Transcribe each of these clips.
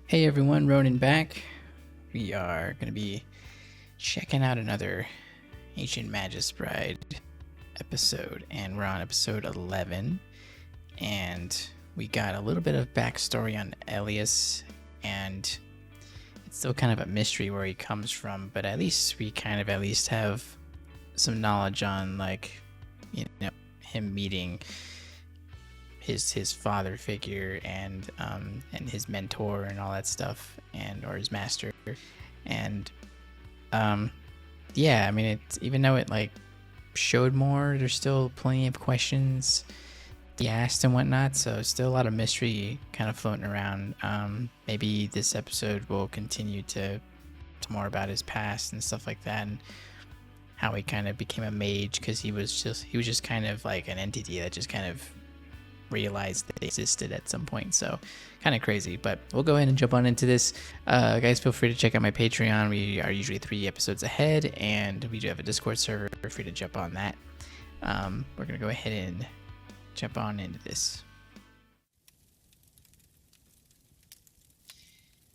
Hey everyone, Ronan back. We are going to be checking out another Ancient Magus Bride episode, and we're on episode 11. And we got a little bit of backstory on Elias, and it's still kind of a mystery where he comes from, but at least we kind of have some knowledge on, like, him meeting his father figure and his mentor and all that stuff, or his master. And yeah, I mean, it, even though it like showed more, there's still plenty of questions he asked and whatnot, so still a lot of mystery kind of floating around. Maybe this episode will continue to more about his past and stuff like that, and how he kind of became a mage, because he was just kind of like an entity that just kind of realized that they existed at some point. So kind of crazy, but we'll go ahead and jump on into this. Guys, feel free to check out my Patreon. We are usually 3 episodes ahead, and we do have a Discord server. Feel free to jump on that. We're gonna go ahead and jump on into this.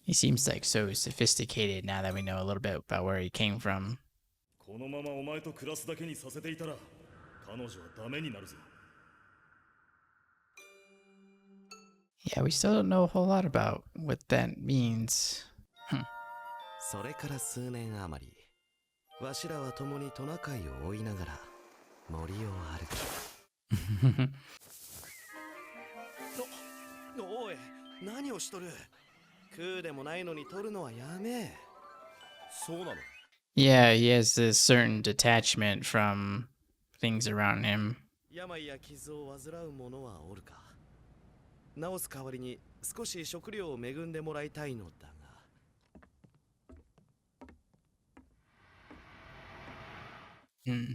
He seems like so sophisticated now that we know a little bit about where he came from. Yeah, we still don't know a whole lot about what that means. それから数年余り、わしらは共にトナカイを追いながら森を歩き。おい、何をしとる？食うでもないのに取るのはやめ。そうなの？ Yeah, he has this certain detachment from things around him. 病や傷を患う者はおるか。治す代わりに少し食料を恵んでもらいたいのだが。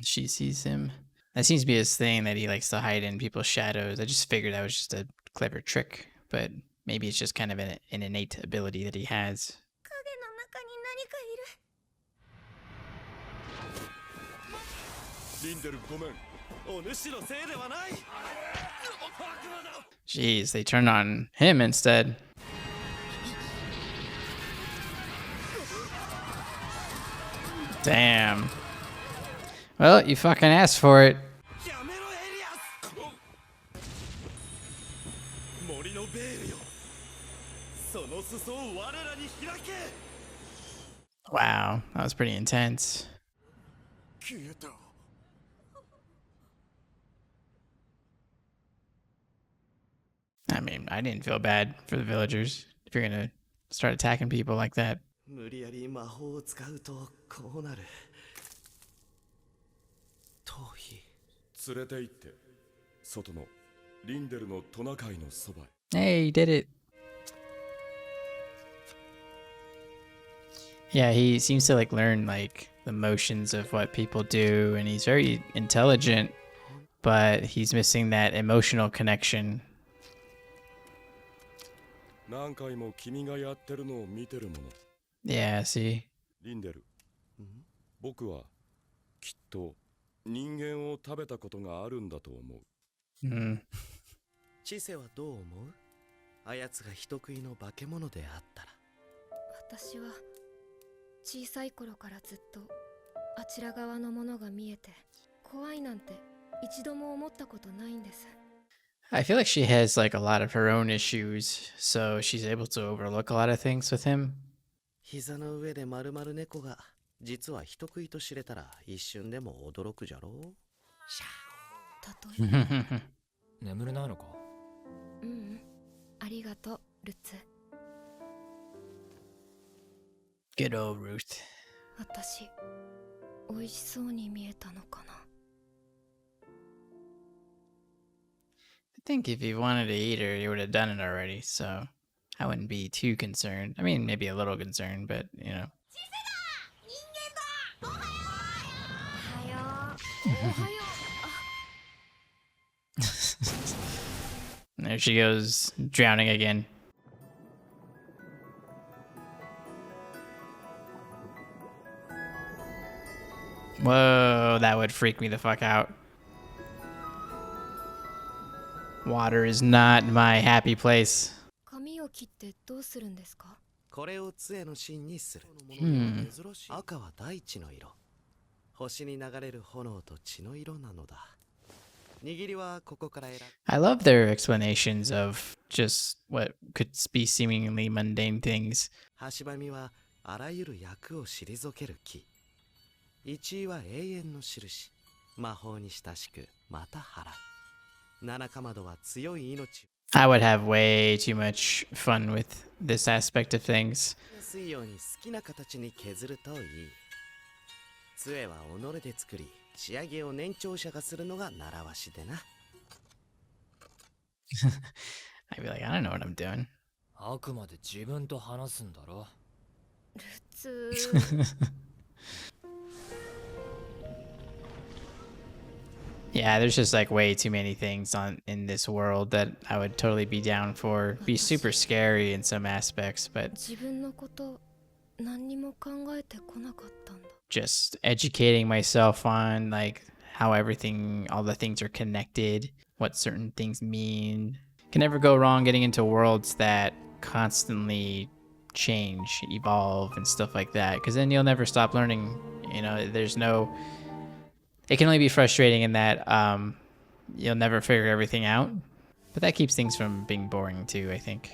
She sees him. That seems to be his thing, that he likes to hide in people's shadows. I just figured that was just a clever trick, but maybe it's just kind of an innate ability that he has. Jeez, they turned on him instead. Damn. Well, you fucking asked for it. Wow, that was pretty intense. I mean, I didn't feel bad for the villagers if you're gonna start attacking people like that. Hey, he did it. Yeah, he seems to like learn like the motions of what people do, and he's very intelligent, but he's missing that emotional connection. Yeah, see? リンデル、僕はきっと人間を食べたことがあるんだと思う。知性はどう思う？あやつが人食いの化け物であったら。私は小さい頃からずっとあちら側のものが見えて怖いなんて一度も思ったことないんです。I feel like she has like a lot of her own issues, so she's able to overlook a lot of things with him. 膝の上で丸々猫が実は人食いと知れたら一瞬でも驚くじゃろう。例え眠れないのか？ありがとう、ルツ。Good old Ruth. 私、美味しそうに見えたのかな。I think if he wanted to eat her, he would have done it already, so I wouldn't be too concerned. I mean, maybe a little concerned, but you know. There she goes, drowning again. Whoa, that would freak me the fuck out. Water is not my happy place. 髪を切ってどうするんですか？これを杖の芯にする。 Hmm. 珍しい。赤は大地の色。星に流れる炎と血の色なのだ。握りはここから選ぶ。 I love their explanations of just what could be seemingly mundane things. 橋ばみはあらゆる役を退ける木。一位は永遠の印。魔法に親しくまた払う。七かまどは強い命。 I would have way too much fun with this aspect of things. 安いように好きな形に削るといい。杖は己で作り、仕上げを年長者がするのが習わしでな。 I'd be like, I don't know what I'm doing. あくまで自分と話すんだろ。普通 Yeah, there's just like way too many things in this world that I would totally be down for. Be super scary in some aspects, but 自分のこと何にも考えてこなかったんだ。 just educating myself on like how everything, all the things are connected, what certain things mean. Can never go wrong getting into worlds that constantly change, evolve, and stuff like that, because then you'll never stop learning. You know, there's no, it can only be frustrating in that you'll never figure everything out, but that keeps things from being boring too, I think.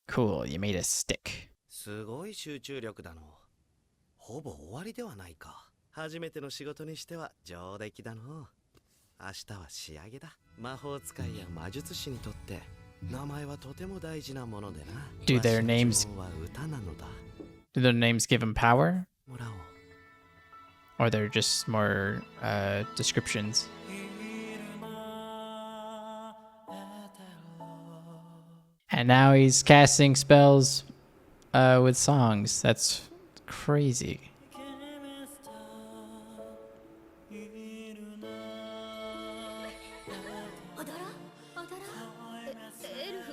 Cool, you made a stick. すごい集中力だの。ほぼ終わりではないか。初めての仕事にしては上出来だの。明日は仕上げだ。魔法使いや魔術師にとって名前はとても大事なものでな。 Do their names は歌なのだ。 Do their names give them power? もらおう。 Or they're just more descriptions? And now he's casting spells with songs. That's crazy. あだらあだらエルフ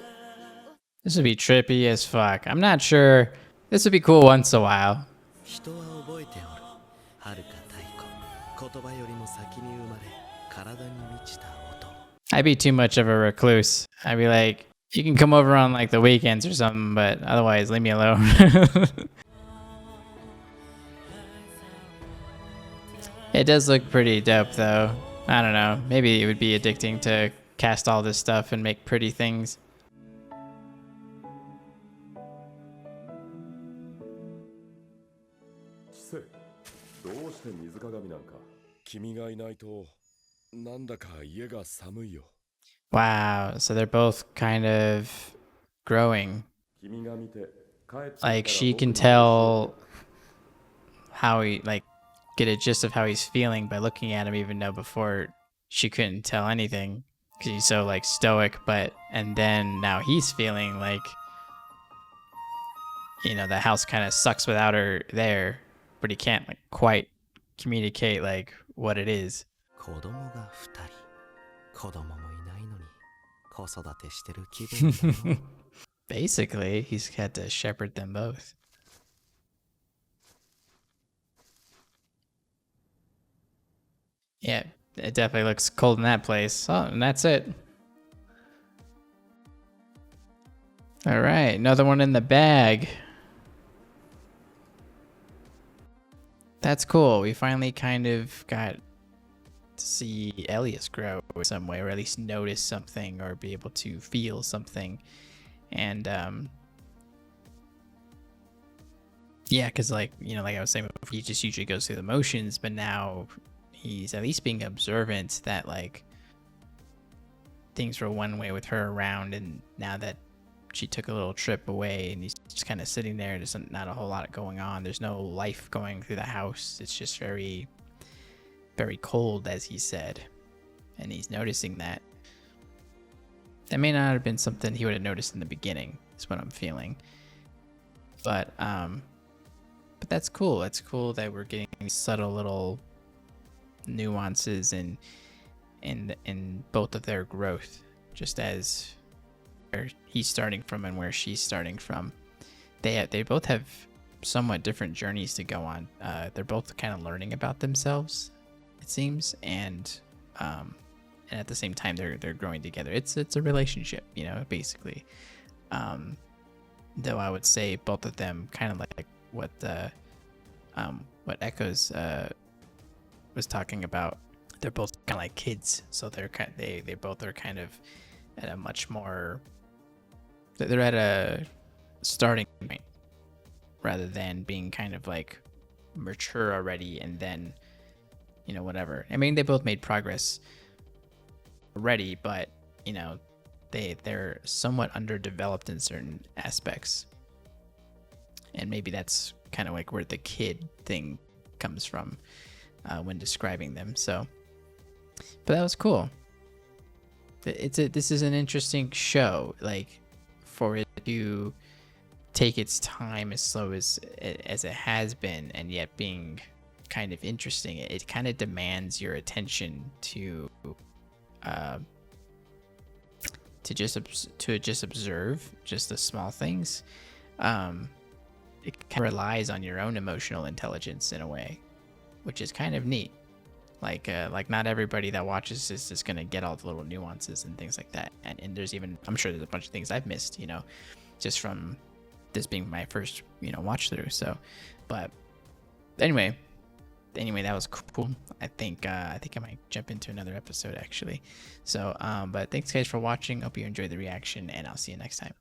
This would be trippy as fuck. I'm not sure. This would be cool once in a while. 人は覚えておる。遥か太古。言葉よりも先に生まれ、体に満ちた音。 I'd be too much of a recluse. I'd be like, you can come over on like the weekends or something, but otherwise leave me alone. It does look pretty dope though. I don't know. Maybe it would be addicting to cast all this stuff and make pretty things. 知性、どうして水鏡なんか。君がいないとなんだか家が寒いよ。 Wow. So they're both kind of growing. 君が見て帰ってきたら Like she 僕 can に tell how he like get a gist of how he's feeling by looking at him, even though before she couldn't tell anything because he's so like stoic. But and then now he's feeling like, you know, the house kind of sucks without her there, but he can't like quite communicate like what it is. 子供が2人。子供もいないのに子育てしてる気分だの。 Basically, he's had to shepherd them both. Yeah, it definitely looks cold in that place. Oh, and that's it. All right, another one in the bag. That's cool. We finally kind of got to see Elias grow in some way, or at least notice something, or be able to feel something. And yeah, because like, you know, like I was saying before, he just usually goes through the motions, but now he's at least being observant that like things were one way with her around, and now that she took a little trip away and he's just kind of sitting there, there's not a whole lot going on. There's no life going through the house. It's just very, very cold, as he said, and he's noticing that. That may not have been something he would have noticed in the beginning, is what I'm feeling. But that's cool. It's cool that we're getting subtle little nuances in both of their growth, just as where he's starting from and where she's starting from. They both have somewhat different journeys to go on. They're both kind of learning about themselves, it seems, and at the same time they're growing together. It's a relationship, you know, basically. Though I would say both of them kind of like what Echoes was talking about. They're both kind of like kids, so they both are kind of at a much more, they're at a starting point rather than being kind of like mature already and then, you know, whatever. I mean, they both made progress already, but you know, they're somewhat underdeveloped in certain aspects, and maybe that's kind of like where the kid thing comes from when describing them. So, but that was cool. This is an interesting show, like for it to take its time as slow as it has been, and yet being kind of interesting. It kind of demands your attention to just observe just the small things. It kind of relies on your own emotional intelligence in a way, which is kind of neat. Like not everybody that watches this is gonna get all the little nuances and things like that. And there's even, I'm sure there's a bunch of things I've missed, you know, just from this being my first, you know, watch through. So, but anyway, that was cool. I think I might jump into another episode actually. So, but thanks guys for watching. Hope you enjoyed the reaction, and I'll see you next time.